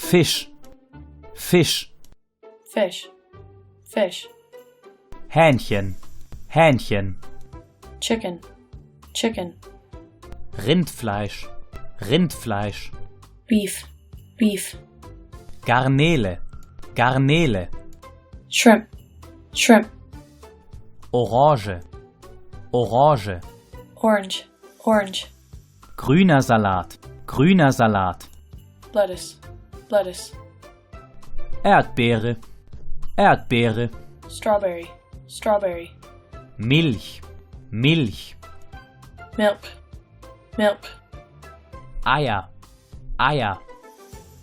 Fisch, Fisch. Fish, fish. Hähnchen, Hähnchen. Chicken, chicken. Rindfleisch, Rindfleisch. Beef, beef. Garnele, Garnele. Shrimp, shrimp. Orange, Orange. Orange, orange. Grüner Salat, grüner Salat. Lettuce, lettuce. Erdbeere, Erdbeere. Strawberry, strawberry. Milch, Milch. Milk, milk. Eier, Eier.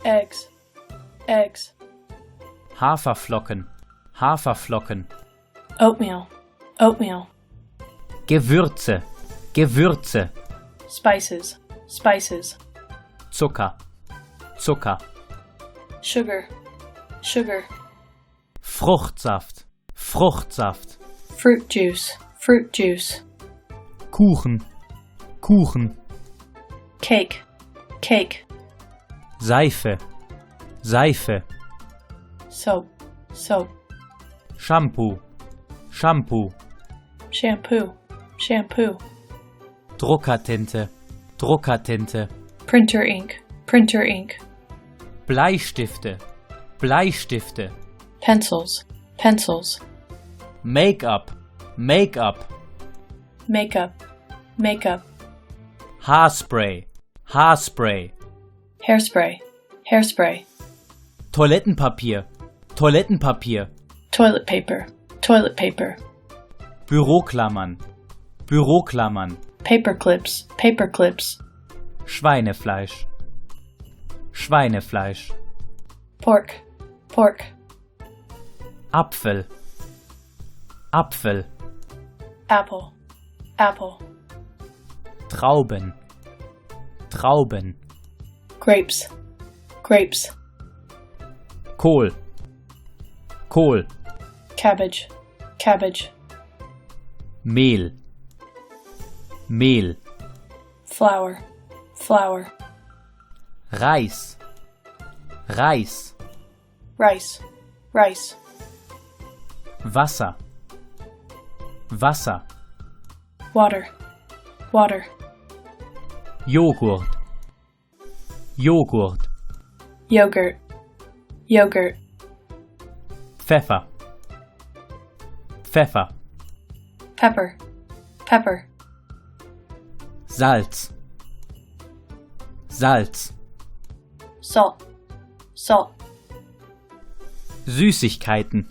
Eggs, eggs. Haferflocken, Haferflocken. Oatmeal, oatmeal. Gewürze, Gewürze. Spices, spices. Zucker, Zucker. Sugar, sugar. Fruchtsaft, Fruchtsaft. Fruit juice, fruit juice. Kuchen, Kuchen. Cake, cake. Seife, Seife. Soap, soap. Shampoo, Shampoo. Shampoo, shampoo. Druckertinte, Druckertinte. Printer ink, printer ink. Bleistifte, Bleistifte. Pencils, pencils. Make-up, Make-up. Makeup, makeup. Haarspray, Haarspray. Hairspray, hairspray. Toilettenpapier, Toilettenpapier. Toilet paper, toilet paper. Büroklammern, Büroklammern. Paper clips, paper clips. Schweinefleisch, Schweinefleisch. Pork, pork. Apfel, Apfel. Apple, apple. Trauben, Trauben. Grapes, grapes. Kohl, Kohl. Cabbage, cabbage. Mehl, Mehl. Flour, flour. Reis, Reis. Rice, rice. Wasser, Wasser. Water, water. Joghurt, Joghurt. Yogurt, yogurt. Pfeffer, Pfeffer. Pepper, pepper. Salz, Salz. Salt, salt. Süßigkeiten,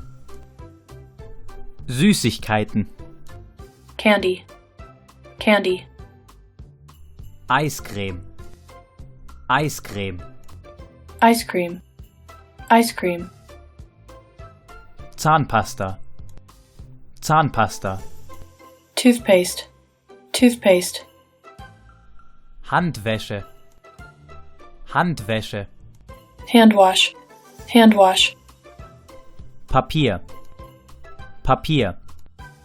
Süßigkeiten. Candy, candy. Eiscreme, Eiscreme. Ice cream, ice cream. Zahnpasta, Zahnpasta. Toothpaste, toothpaste. Handwäsche, Handwäsche. Hand wash, hand wash. Papier, Papier.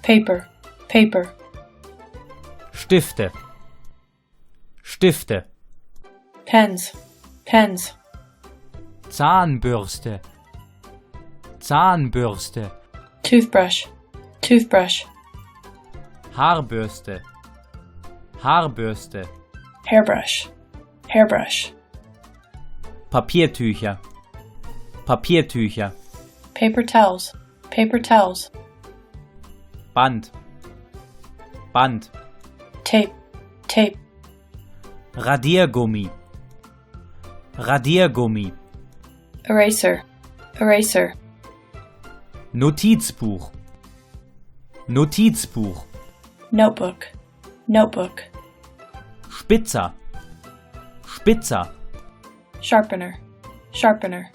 Paper, paper. Stifte, Stifte. Pens, pens. Zahnbürste, Zahnbürste. Toothbrush, toothbrush. Haarbürste, Haarbürste. Hairbrush, hairbrush. Papiertücher, Papiertücher. Paper towels, paper towels. Band, Band. Tape, tape. Radiergummi, Radiergummi. Eraser, eraser. Notizbuch, Notizbuch. Notebook, notebook. Spitzer, Spitzer. Sharpener, sharpener.